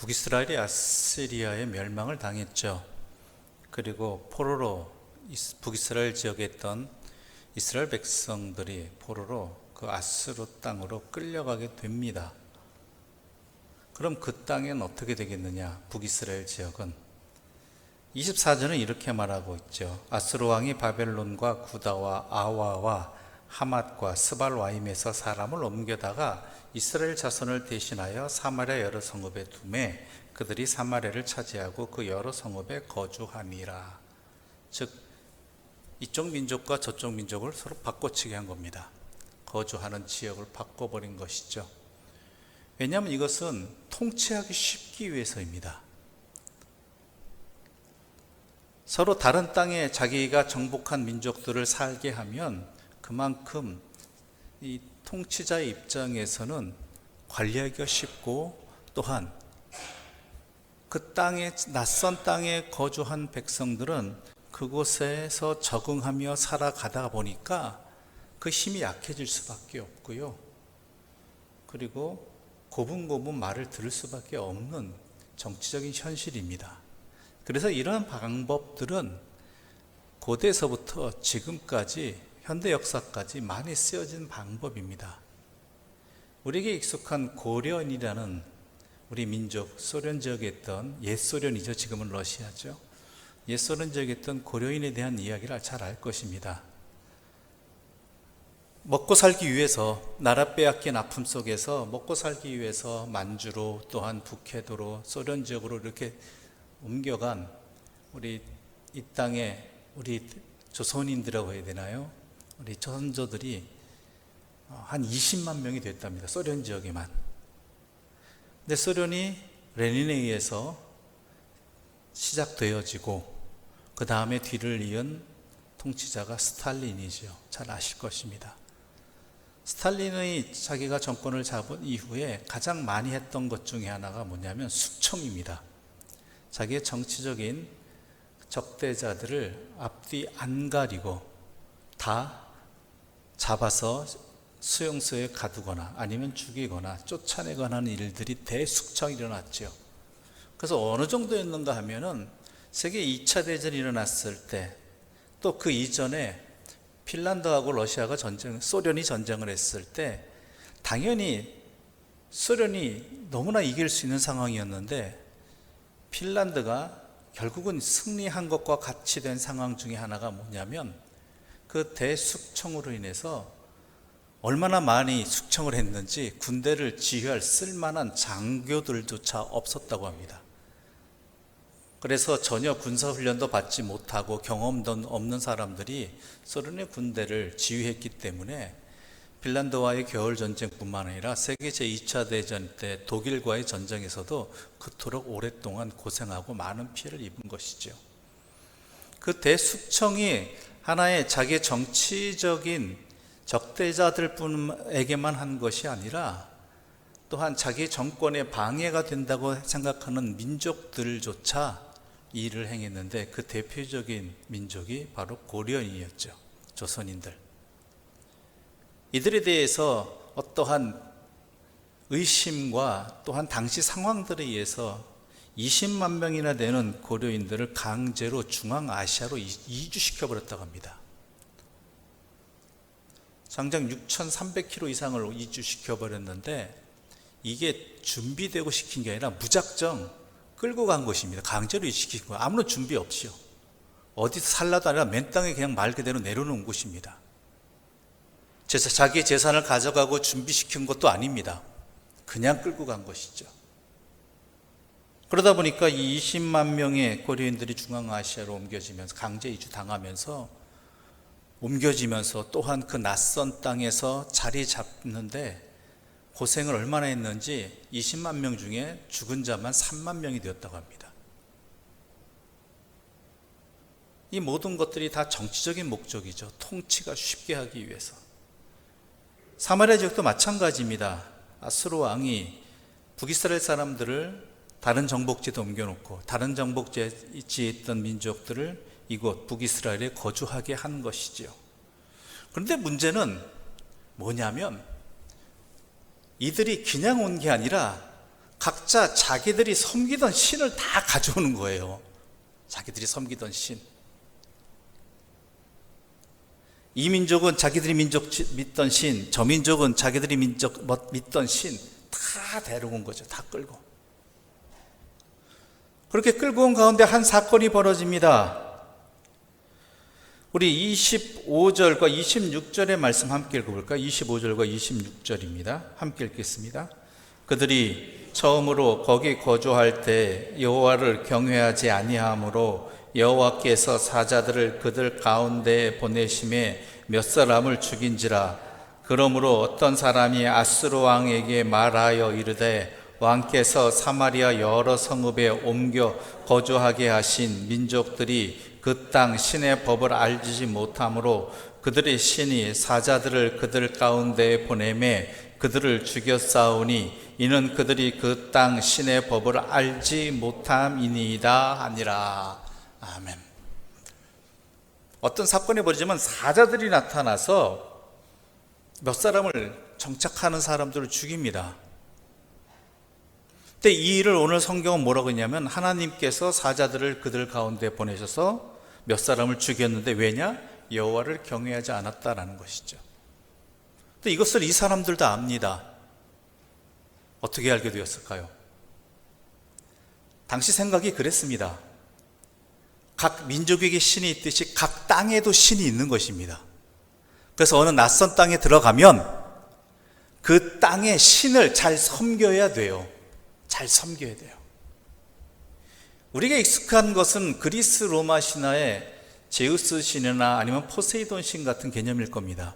북이스라엘이 아시리아의 멸망을 당했죠. 그리고 포로로 북이스라엘 지역에 있던 이스라엘 백성들이 포로로 그 아수르 땅으로 끌려가게 됩니다. 그럼 그 땅엔 어떻게 되겠느냐? 북이스라엘 지역은 24절은 이렇게 말하고 있죠. 아수르 왕이 바벨론과 구다와 아와와 하맛과 스발와임에서 사람을 옮겨다가 이스라엘 자손을 대신하여 사마리아 여러 성읍에 두매 그들이 사마리아를 차지하고 그 여러 성읍에 거주하니라. 즉 이쪽 민족과 저쪽 민족을 서로 바꿔치기 한 겁니다. 거주하는 지역을 바꿔버린 것이죠. 왜냐하면 이것은 통치하기 쉽기 위해서입니다. 서로 다른 땅에 자기가 정복한 민족들을 살게 하면 그만큼 이 통치자의 입장에서는 관리하기가 쉽고, 또한 그 땅에, 낯선 땅에 거주한 백성들은 그곳에서 적응하며 살아가다 보니까 그 힘이 약해질 수밖에 없고요. 그리고 고분고분 말을 들을 수밖에 없는 정치적인 현실입니다. 그래서 이러한 방법들은 고대에서부터 지금까지 현대 역사까지 많이 쓰여진 방법입니다. 우리에게 익숙한 고려인이라는 우리 민족, 소련 지역에 있던 옛소련이죠. 지금은 러시아죠. 옛소련 지역에 있던 고려인에 대한 이야기를 잘 알 것입니다. 먹고 살기 위해서, 나라 빼앗긴 아픔 속에서 먹고 살기 위해서 만주로, 또한 북해도로, 소련 지역으로 이렇게 옮겨간 우리 이 땅에 우리 조선인들이라고 해야 되나요? 우리 선조들이 한 20만 명이 됐답니다. 소련 지역에만. 근데 소련이 레닌에 의해서 시작되어지고 그 다음에 뒤를 이은 통치자가 스탈린이죠. 잘 아실 것입니다. 스탈린의 자기가 정권을 잡은 이후에 가장 많이 했던 것 중에 하나가 뭐냐면 숙청입니다. 자기의 정치적인 적대자들을 앞뒤 안 가리고 다 잡아서 수용소에 가두거나 아니면 죽이거나 쫓아내거나 하는 일들이 대숙청이 일어났죠. 그래서 어느 정도였는가 하면은 세계 2차 대전이 일어났을 때, 또 그 이전에 핀란드하고 러시아가 소련이 전쟁을 했을 때 당연히 소련이 너무나 이길 수 있는 상황이었는데 핀란드가 결국은 승리한 것과 같이 된 상황 중에 하나가 뭐냐면 그 대숙청으로 인해서 얼마나 많이 숙청을 했는지 군대를 지휘할 쓸만한 장교들조차 없었다고 합니다. 그래서 전혀 군사훈련도 받지 못하고 경험도 없는 사람들이 소련의 군대를 지휘했기 때문에 핀란드와의 겨울전쟁뿐만 아니라 세계 제2차 대전 때 독일과의 전쟁에서도 그토록 오랫동안 고생하고 많은 피해를 입은 것이죠. 그 대숙청이 하나의 자기의 정치적인 적대자들에게만 한 것이 아니라 또한 자기 정권에 방해가 된다고 생각하는 민족들조차 이 일을 행했는데, 그 대표적인 민족이 바로 고려인이었죠. 조선인들. 이들에 대해서 어떠한 의심과 또한 당시 상황들에 의해서 20만 명이나 되는 고려인들을 강제로 중앙아시아로 이주시켜 버렸다고 합니다. 장작 6,300km 이상을 이주시켜 버렸는데, 이게 준비되고 시킨 게 아니라 무작정 끌고 간 것입니다. 강제로 이주시킨 거예요. 아무런 준비 없이요. 어디서 살라도 아니라 맨 땅에 그냥 말 그대로 내려놓은 곳입니다. 자기의 재산을 가져가고 준비시킨 것도 아닙니다. 그냥 끌고 간 것이죠. 그러다 보니까 이 20만 명의 고려인들이 중앙아시아로 옮겨지면서, 강제 이주 당하면서 옮겨지면서 또한 그 낯선 땅에서 자리 잡는데 고생을 얼마나 했는지 20만 명 중에 죽은 자만 3만 명이 되었다고 합니다. 이 모든 것들이 다 정치적인 목적이죠. 통치가 쉽게 하기 위해서. 사마리아 지역도 마찬가지입니다. 아수르 왕이 북이스라엘 사람들을 다른 정복지에 옮겨놓고 다른 정복지에 있던 민족들을 이곳 북이스라엘에 거주하게 한 것이죠. 그런데 문제는 뭐냐면 이들이 그냥 온 게 아니라 각자 자기들이 섬기던 신을 다 가져오는 거예요. 자기들이 섬기던 신. 이 민족은 자기들이 믿던 신, 저 민족은 자기들이 믿던 신 다 데려온 거죠. 다 끌고. 그렇게 끌고 온 가운데 한 사건이 벌어집니다. 우리 25절과 26절의 말씀 함께 읽어볼까요? 25절과 26절입니다. 함께 읽겠습니다. 그들이 처음으로 거기 거주할 때 여호와를 경외하지 아니하므로 여호와께서 사자들을 그들 가운데에 보내심에 몇 사람을 죽인지라. 그러므로 어떤 사람이 아수르 왕에게 말하여 이르되 왕께서 사마리아 여러 성읍에 옮겨 거주하게 하신 민족들이 그 땅 신의 법을 알지 못하므로 그들의 신이 사자들을 그들 가운데에 보내매 그들을 죽였사오니 이는 그들이 그 땅 신의 법을 알지 못함이니이다 하니라. 아멘. 어떤 사건이 벌어지면 사자들이 나타나서 몇 사람을 정착하는 사람들을 죽입니다. 근데 이 일을 오늘 성경은 뭐라고 했냐면 하나님께서 사자들을 그들 가운데 보내셔서 몇 사람을 죽였는데 왜냐? 여호와를 경외하지 않았다라는 것이죠. 근데 이것을 이 사람들도 압니다. 어떻게 알게 되었을까요? 당시 생각이 그랬습니다. 각 민족에게 신이 있듯이 각 땅에도 신이 있는 것입니다. 그래서 어느 낯선 땅에 들어가면 그 땅의 신을 잘 섬겨야 돼요. 잘 섬겨야 돼요. 우리가 익숙한 것은 그리스 로마 신화의 제우스 신이나 아니면 포세이돈 신 같은 개념일 겁니다.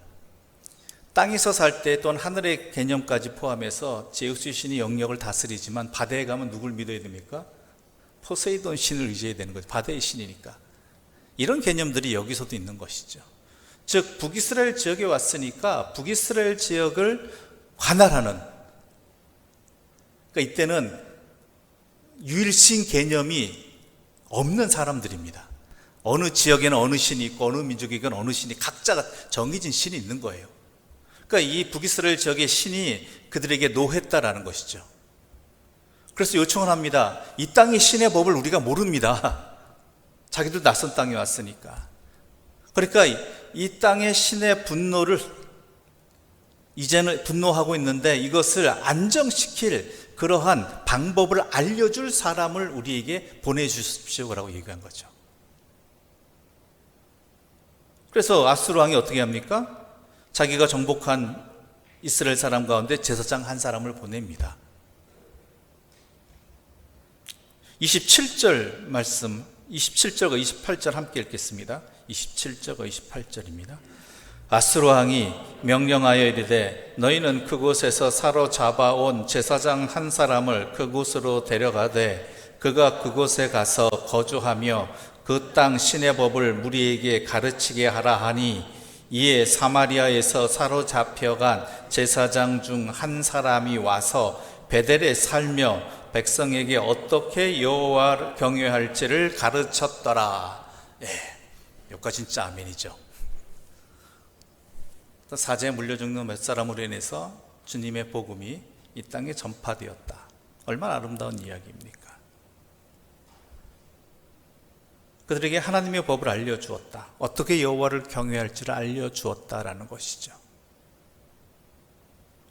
땅에서 살 때 또는 하늘의 개념까지 포함해서 제우스 신이 영역을 다스리지만 바다에 가면 누굴 믿어야 됩니까? 포세이돈 신을 의지해야 되는 거죠. 바다의 신이니까. 이런 개념들이 여기서도 있는 것이죠. 즉 북이스라엘 지역에 왔으니까 북이스라엘 지역을 관할하는, 그러니까 이때는 유일신 개념이 없는 사람들입니다. 어느 지역에는 어느 신이 있고 어느 민족에게는 어느 신이 각자가 정해진 신이 있는 거예요. 그러니까 이 북이스라엘 지역의 신이 그들에게 노했다라는 것이죠. 그래서 요청을 합니다. 이 땅의 신의 법을 우리가 모릅니다. 자기도 낯선 땅에 왔으니까. 그러니까 이 땅의 신의 분노를 이제는 분노하고 있는데 이것을 안정시킬 그러한 방법을 알려줄 사람을 우리에게 보내주십시오라고 얘기한 거죠. 그래서 아수르 왕이 어떻게 합니까? 자기가 정복한 이스라엘 사람 가운데 제사장 한 사람을 보냅니다. 27절 말씀, 27절과 28절 함께 읽겠습니다. 27절과 28절입니다. 아수르 왕이 명령하여 이르되 너희는 그곳에서 사로잡아온 제사장 한 사람을 그곳으로 데려가되 그가 그곳에 가서 거주하며 그 땅 신의 법을 무리에게 가르치게 하라 하니 이에 사마리아에서 사로잡혀간 제사장 중 한 사람이 와서 베델에 살며 백성에게 어떻게 여호와를 경외할지를 가르쳤더라. 여기까지 진짜 아멘이죠. 사자에 물려 죽는 몇 사람으로 인해서 주님의 복음이 이 땅에 전파되었다. 얼마나 아름다운 이야기입니까? 그들에게 하나님의 법을 알려주었다. 어떻게 여호와를 경외할지를 알려주었다라는 것이죠.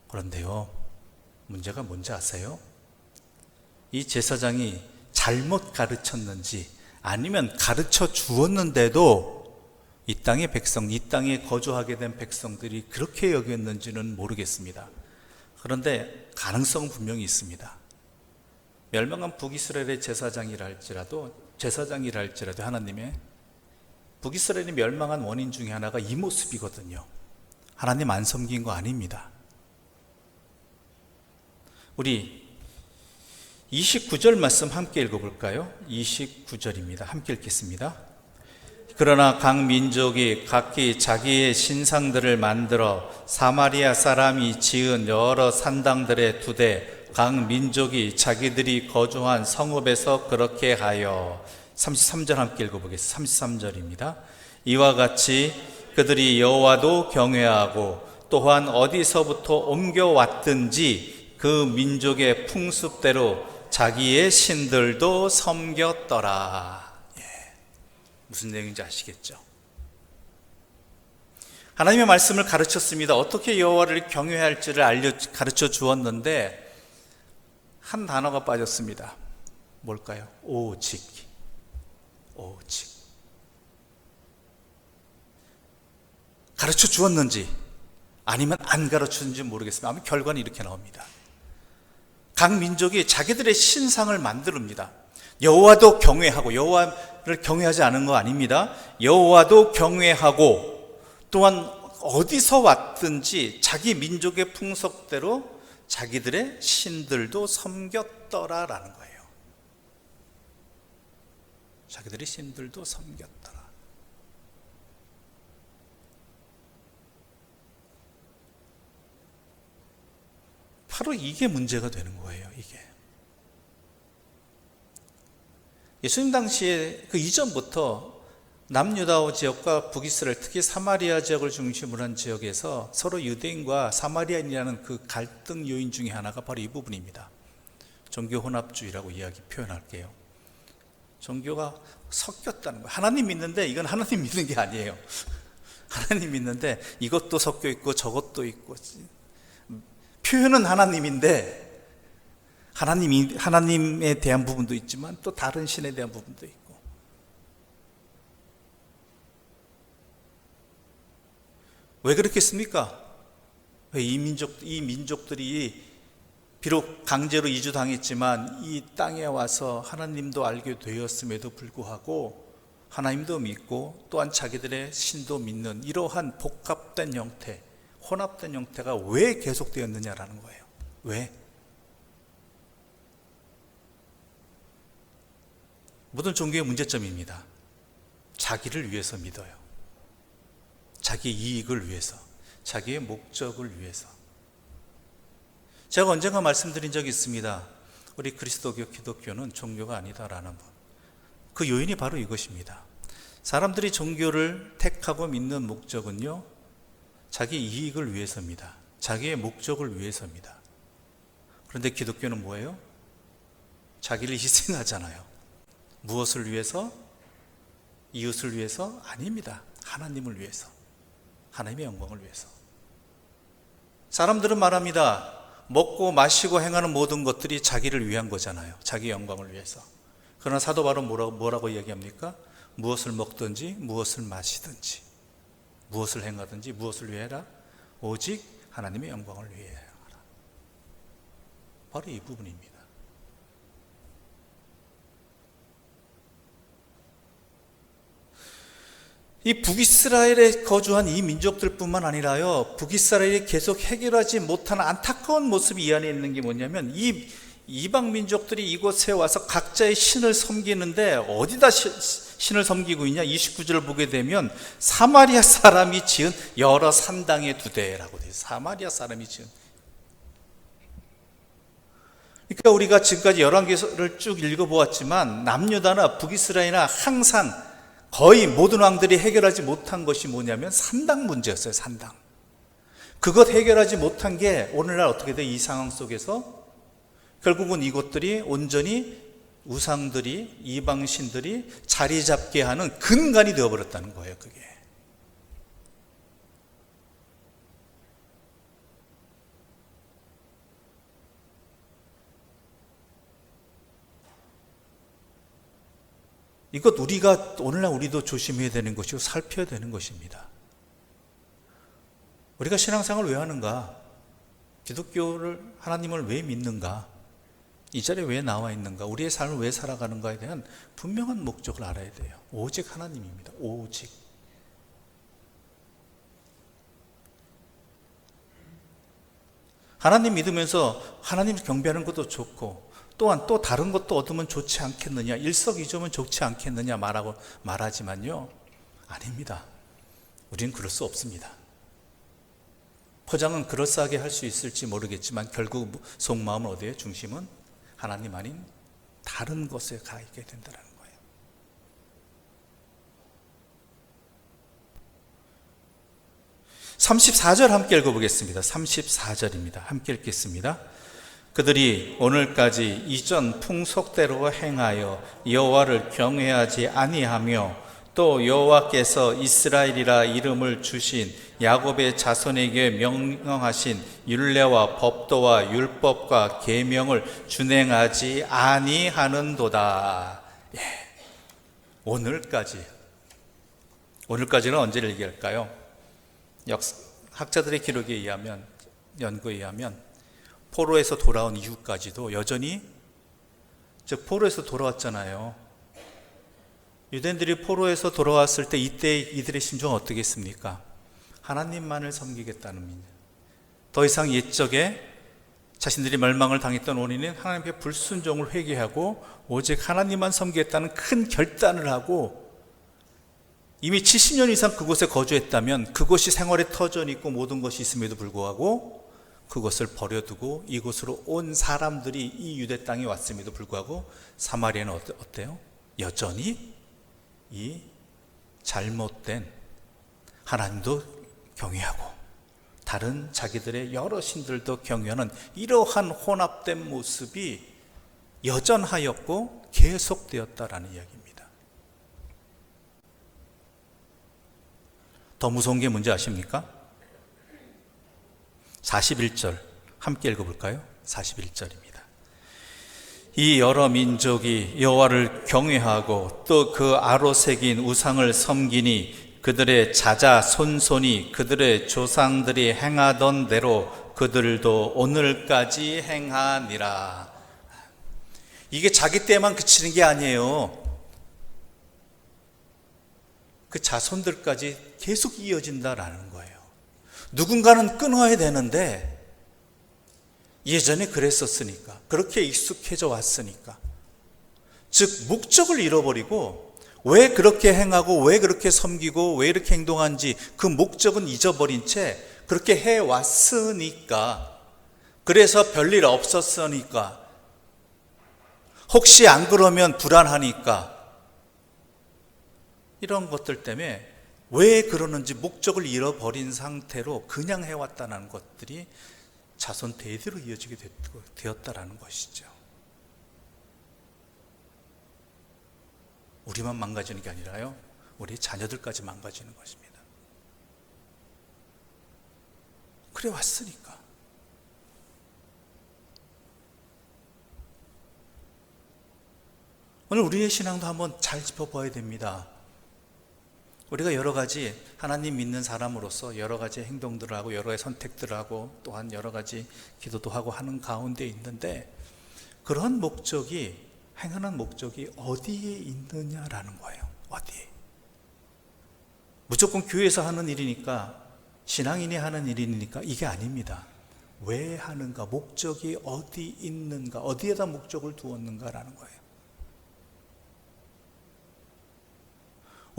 그런데요, 문제가 뭔지 아세요? 이 제사장이 잘못 가르쳤는지 아니면 가르쳐 주었는데도 이 땅의 백성, 이 땅에 거주하게 된 백성들이 그렇게 여겼는지는 모르겠습니다. 그런데 가능성은 분명히 있습니다. 멸망한 북이스라엘의 제사장이라 할지라도 하나님의 북이스라엘이 멸망한 원인 중에 하나가 이 모습이거든요. 하나님 안 섬긴 거 아닙니다. 우리 29절 말씀 함께 읽어볼까요? 29절입니다. 함께 읽겠습니다. 그러나 각 민족이 각기 자기의 신상들을 만들어 사마리아 사람이 지은 여러 산당들에 두되 각 민족이 자기들이 거주한 성읍에서 그렇게 하여 33절 함께 읽어보겠습니다. 33절입니다. 이와 같이 그들이 여호와도 경외하고 또한 어디서부터 옮겨왔든지 그 민족의 풍습대로 자기의 신들도 섬겼더라. 무슨 내용인지 아시겠죠? 하나님의 말씀을 가르쳤습니다. 어떻게 여호와를 경외해야 할지를 가르쳐 주었는데 한 단어가 빠졌습니다. 뭘까요? 오직. 가르쳐 주었는지 아니면 안 가르쳐 준지 모르겠습니다. 아마 결과는 이렇게 나옵니다. 각 민족이 자기들의 신상을 만듭니다. 여호와도 경외하고, 여호와를 경외하지 않은 거 아닙니다. 여호와도 경외하고, 또한 어디서 왔든지 자기 민족의 풍속대로 자기들의 신들도 섬겼더라라는 거예요. 자기들의 신들도 섬겼더라. 바로 이게 문제가 되는 거예요. 이게 예수님 당시에 그 이전부터 남유다오 지역과 북이스라엘, 특히 사마리아 지역을 중심으로 한 지역에서 서로 유대인과 사마리아인이라는 그 갈등 요인 중에 하나가 바로 이 부분입니다. 종교 혼합주의라고 표현할게요. 종교가 섞였다는 거예요. 하나님 믿는데 이건 하나님 믿는 게 아니에요. 하나님 믿는데 이것도 섞여 있고 저것도 있고, 표현은 하나님인데 하나님에 대한 부분도 있지만 또 다른 신에 대한 부분도 있고. 왜 그렇겠습니까? 왜 이 민족들이 비록 강제로 이주당했지만 이 땅에 와서 하나님도 알게 되었음에도 불구하고 하나님도 믿고 또한 자기들의 신도 믿는 이러한 복합된 형태, 혼합된 형태가 왜 계속되었느냐라는 거예요. 왜? 모든 종교의 문제점입니다. 자기를 위해서 믿어요. 자기 이익을 위해서, 자기의 목적을 위해서. 제가 언젠가 말씀드린 적이 있습니다. 우리 그리스도교 기독교는 종교가 아니다라는 것. 그 요인이 바로 이것입니다. 사람들이 종교를 택하고 믿는 목적은요, 자기 이익을 위해서입니다. 자기의 목적을 위해서입니다. 그런데 기독교는 뭐예요? 자기를 희생하잖아요. 무엇을 위해서? 이웃을 위해서? 아닙니다. 하나님을 위해서, 하나님의 영광을 위해서. 사람들은 말합니다. 먹고 마시고 행하는 모든 것들이 자기를 위한 거잖아요. 자기 영광을 위해서. 그러나 사도 바울은 뭐라고 이야기합니까? 무엇을 먹든지 무엇을 마시든지 무엇을 행하든지 무엇을 위해라? 오직 하나님의 영광을 위해 하라. 바로 이 부분입니다. 이 북이스라엘에 거주한 이 민족들뿐만 아니라요, 북이스라엘이 계속 해결하지 못한 안타까운 모습이 이 안에 있는 게 뭐냐면, 이 이방 민족들이 이곳에 와서 각자의 신을 섬기는데 어디다 신을 섬기고 있냐? 29절을 보게 되면 사마리아 사람이 지은 여러 산당의 두 대라고 돼요. 사마리아 사람이 지은. 그러니까 우리가 지금까지 열왕기를 쭉 읽어보았지만 남유다나 북이스라엘이나 항상 거의 모든 왕들이 해결하지 못한 것이 뭐냐면 산당 문제였어요. 산당. 그것 해결하지 못한 게 오늘날 어떻게 돼? 이 상황 속에서 결국은 이것들이 온전히 우상들이, 이방신들이 자리 잡게 하는 근간이 되어버렸다는 거예요. 그게. 이것 오늘날 우리도 조심해야 되는 것이고 살펴야 되는 것입니다. 우리가 신앙생활을 왜 하는가? 기독교를, 하나님을 왜 믿는가? 이 자리에 왜 나와 있는가? 우리의 삶을 왜 살아가는가에 대한 분명한 목적을 알아야 돼요. 오직 하나님입니다. 오직. 하나님 믿으면서 하나님 경배하는 것도 좋고, 또한 또 다른 것도 얻으면 좋지 않겠느냐, 일석이조면 좋지 않겠느냐 말하지만요, 아닙니다. 우리는 그럴 수 없습니다. 포장은 그럴싸하게 할 수 있을지 모르겠지만 결국 속마음은 어디에? 중심은 하나님 아닌 다른 것에 가 있게 된다는 거예요. (34절) 함께 읽어보겠습니다. 34절입니다. 함께 읽겠습니다. 그들이 오늘까지 이전 풍속대로 행하여 여호와를 경외하지 아니하며 또 여호와께서 이스라엘이라 이름을 주신 야곱의 자손에게 명령하신 율례와 법도와 율법과 계명을 준행하지 아니하는도다. 예. 오늘까지는 언제를 얘기할까요? 학자들의 기록에 의하면, 연구에 의하면 포로에서 돌아온 이후까지도 여전히, 즉 포로에서 돌아왔잖아요. 유대인들이 포로에서 돌아왔을 때 이때 이들의 심정은 어떻겠습니까? 하나님만을 섬기겠다는 믿음. 더 이상 옛적에 자신들이 멸망을 당했던 원인은 하나님께 불순종을 회개하고 오직 하나님만 섬기겠다는 큰 결단을 하고, 이미 70년 이상 그곳에 거주했다면 그곳이 생활의 터전이 있고 모든 것이 있음에도 불구하고 그것을 버려두고 이곳으로 온 사람들이 이 유대 땅에 왔음에도 불구하고 사마리아는 어때요? 여전히 이 잘못된 하나님도 경외하고 다른 자기들의 여러 신들도 경외하는 이러한 혼합된 모습이 여전하였고 계속되었다라는 이야기입니다. 더 무서운 게 뭔지 아십니까? 41절 함께 읽어볼까요? 41절입니다. 이 여러 민족이 여호와를 경외하고 또 그 아로 새긴 우상을 섬기니 그들의 자자손손이 그들의 조상들이 행하던 대로 그들도 오늘까지 행하니라. 이게 자기 때만 그치는 게 아니에요. 그 자손들까지 계속 이어진다라는 거예요. 누군가는 끊어야 되는데 예전에 그랬었으니까, 그렇게 익숙해져 왔으니까, 즉 목적을 잃어버리고 왜 그렇게 행하고 왜 그렇게 섬기고 왜 이렇게 행동한지 그 목적은 잊어버린 채 그렇게 해왔으니까, 그래서 별일 없었으니까, 혹시 안 그러면 불안하니까, 이런 것들 때문에 왜 그러는지 목적을 잃어버린 상태로 그냥 해왔다는 것들이 자손 대대로 이어지게 되었다라는 것이죠. 우리만 망가지는 게 아니라요, 우리 자녀들까지 망가지는 것입니다. 그래 왔으니까. 오늘 우리의 신앙도 한번 잘 짚어봐야 됩니다. 우리가 여러 가지 하나님 믿는 사람으로서 여러 가지 행동들을 하고 여러 가지 선택들을 하고 또한 여러 가지 기도도 하고 하는 가운데 있는데, 그런 목적이, 행하는 목적이 어디에 있느냐라는 거예요. 어디에? 무조건 교회에서 하는 일이니까, 신앙인이 하는 일이니까 이게 아닙니다. 왜 하는가, 목적이 어디 있는가, 어디에다 목적을 두었는가라는 거예요.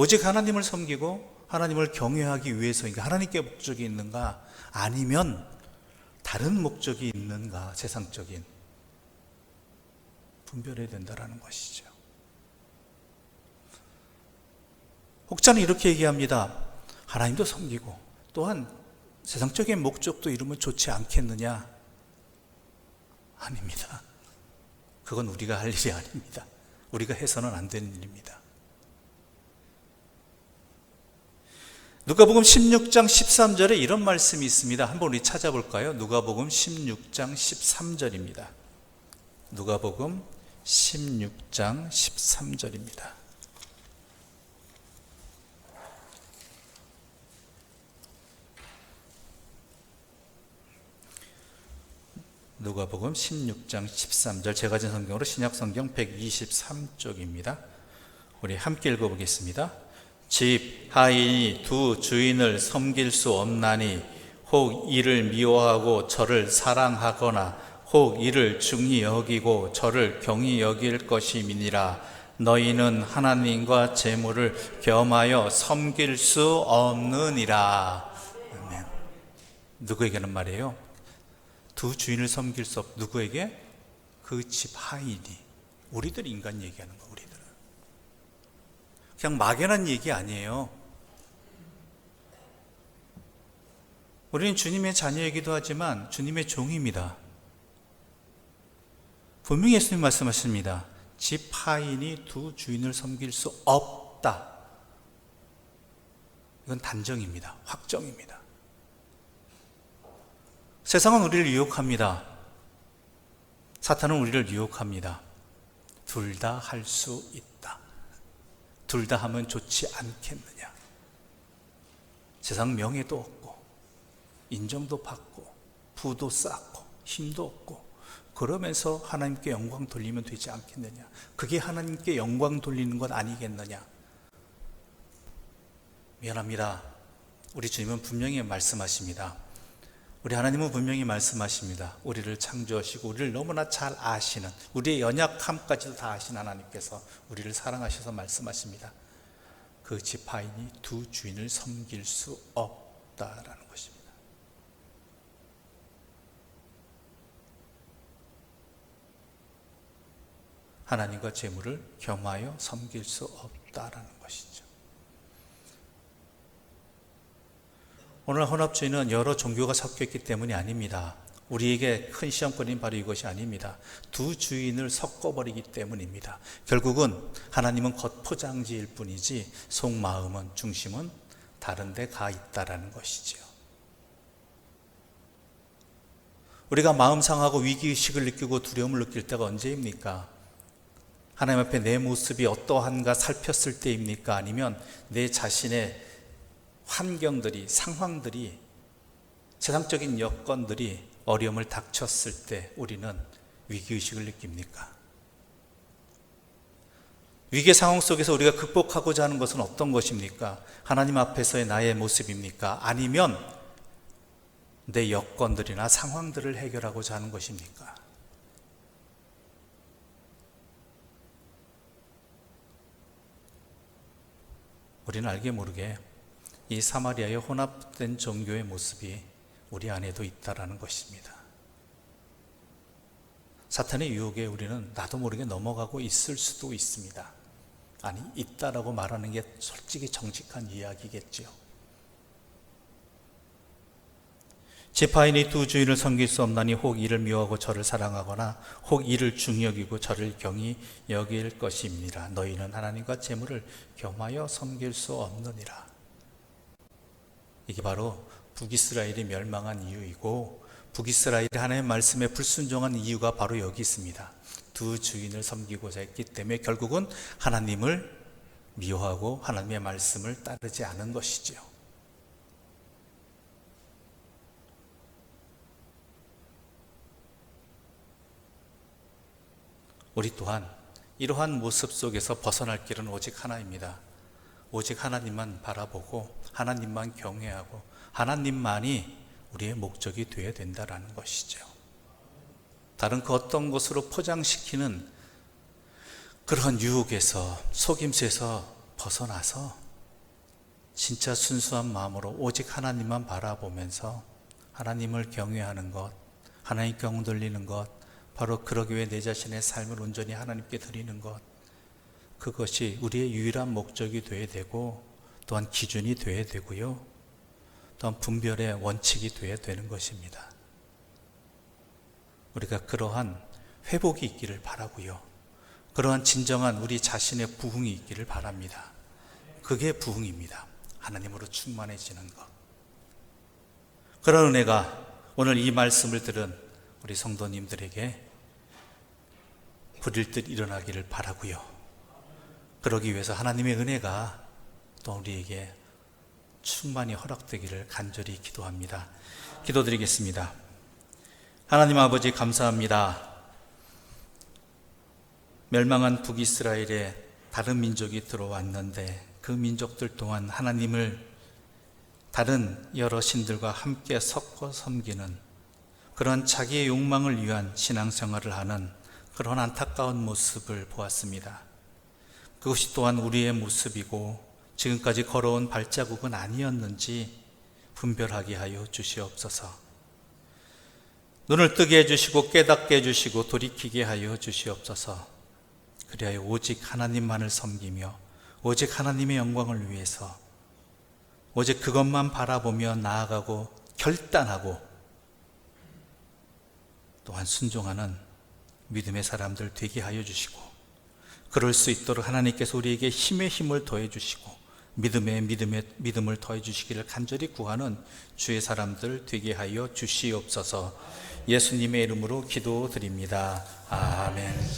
오직 하나님을 섬기고 하나님을 경외하기 위해서인가, 하나님께 목적이 있는가, 아니면 다른 목적이 있는가, 세상적인, 분별해야 된다는 것이죠. 혹자는 이렇게 얘기합니다. 하나님도 섬기고 또한 세상적인 목적도 이루면 좋지 않겠느냐? 아닙니다. 그건 우리가 할 일이 아닙니다. 우리가 해서는 안 되는 일입니다. 누가복음 16장 13절에 이런 말씀이 있습니다. 한번 우리 찾아볼까요? 누가복음 16장 13절입니다. 누가복음 16장 13절입니다. 누가복음 16장 13절, 제가 가진 성경으로 신약성경 123쪽입니다. 우리 함께 읽어보겠습니다. 집 하인이 두 주인을 섬길 수 없나니 혹 이를 미워하고 저를 사랑하거나 혹 이를 중히 여기고 저를 경히 여길 것임이니라. 너희는 하나님과 재물을 겸하여 섬길 수 없느니라. 아멘. 누구에게는 말이에요? 두 주인을 섬길 수 없. 누구에게? 그 집 하인이. 우리들 인간 얘기하는 거. 우리들은 그냥 막연한 얘기 아니에요. 우리는 주님의 자녀이기도 하지만 주님의 종입니다. 분명히 예수님 말씀하십니다. 지파인이 두 주인을 섬길 수 없다. 이건 단정입니다. 확정입니다. 세상은 우리를 유혹합니다. 사탄은 우리를 유혹합니다. 둘 다 할 수 있다. 둘 다 하면 좋지 않겠느냐. 세상 명예도 없고 인정도 받고 부도 쌓고 힘도 없고 그러면서 하나님께 영광 돌리면 되지 않겠느냐. 그게 하나님께 영광 돌리는 것 아니겠느냐. 미안합니다. 우리 주님은 분명히 말씀하십니다. 우리 하나님은 분명히 말씀하십니다. 우리를 창조하시고 우리를 너무나 잘 아시는, 우리의 연약함까지도 다 아신 하나님께서 우리를 사랑하셔서 말씀하십니다. 그 지파인이 두 주인을 섬길 수 없다라는 것입니다. 하나님과 재물을 겸하여 섬길 수 없다라는 것이죠. 오늘 혼합주의는 여러 종교가 섞여 있기 때문이 아닙니다. 우리에게 큰 시험거리는 바로 이것이 아닙니다. 두 주인을 섞어버리기 때문입니다. 결국은 하나님은 겉포장지일 뿐이지 속마음은, 중심은 다른 데 가 있다라는 것이지요. 우리가 마음 상하고 위기의식을 느끼고 두려움을 느낄 때가 언제입니까? 하나님 앞에 내 모습이 어떠한가 살폈을 때입니까? 아니면 내 자신의 환경들이, 상황들이, 세상적인 여건들이 어려움을 닥쳤을 때 우리는 위기의식을 느낍니까? 위기의 상황 속에서 우리가 극복하고자 하는 것은 어떤 것입니까? 하나님 앞에서의 나의 모습입니까? 아니면 내 여건들이나 상황들을 해결하고자 하는 것입니까? 우리는 알게 모르게 이 사마리아의 혼합된 종교의 모습이 우리 안에도 있다라는 것입니다. 사탄의 유혹에 우리는 나도 모르게 넘어가고 있을 수도 있습니다. 아니, 있다라고 말하는 게 솔직히 정직한 이야기겠지요. 지파인이 두 주인을 섬길 수 없나니 혹 이를 미워하고 저를 사랑하거나 혹 이를 중히 여기고 저를 경히 여길 것입니다. 너희는 하나님과 재물을 겸하여 섬길 수 없느니라. 이게 바로 북이스라엘이 멸망한 이유이고, 북이스라엘이 하나님의 말씀에 불순종한 이유가 바로 여기 있습니다. 두 주인을 섬기고자 했기 때문에 결국은 하나님을 미워하고 하나님의 말씀을 따르지 않은 것이지요. 우리 또한 이러한 모습 속에서 벗어날 길은 오직 하나입니다. 오직 하나님만 바라보고 하나님만 경외하고 하나님만이 우리의 목적이 되어야 된다는 것이죠. 다른 그 어떤 것으로 포장시키는 그런 유혹에서, 속임수에서 벗어나서 진짜 순수한 마음으로 오직 하나님만 바라보면서 하나님을 경외하는 것, 하나님 경 돌리는 것, 바로 그러기 위해 내 자신의 삶을 온전히 하나님께 드리는 것, 그것이 우리의 유일한 목적이 되어야 되고 또한 기준이 되어야 되고요, 또한 분별의 원칙이 되어야 되는 것입니다. 우리가 그러한 회복이 있기를 바라고요, 그러한 진정한 우리 자신의 부흥이 있기를 바랍니다. 그게 부흥입니다. 하나님으로 충만해지는 것. 그런 은혜가 오늘 이 말씀을 들은 우리 성도님들에게 부릴 듯 일어나기를 바라고요, 그러기 위해서 하나님의 은혜가 또 우리에게 충만히 허락되기를 간절히 기도합니다. 기도드리겠습니다. 하나님 아버지, 감사합니다. 멸망한 북이스라엘에 다른 민족이 들어왔는데 그 민족들 동안 하나님을 다른 여러 신들과 함께 섞어 섬기는 그런 자기의 욕망을 위한 신앙생활을 하는 그런 안타까운 모습을 보았습니다. 그것이 또한 우리의 모습이고 지금까지 걸어온 발자국은 아니었는지 분별하게 하여 주시옵소서. 눈을 뜨게 해주시고 깨닫게 해주시고 돌이키게 하여 주시옵소서. 그리하여 오직 하나님만을 섬기며 오직 하나님의 영광을 위해서 오직 그것만 바라보며 나아가고 결단하고 또한 순종하는 믿음의 사람들 되게 하여 주시고, 그럴 수 있도록 하나님께서 우리에게 힘에 힘을 더해 주시고 믿음을 더해 주시기를 간절히 구하는 주의 사람들 되게 하여 주시옵소서. 예수님의 이름으로 기도드립니다. 아멘.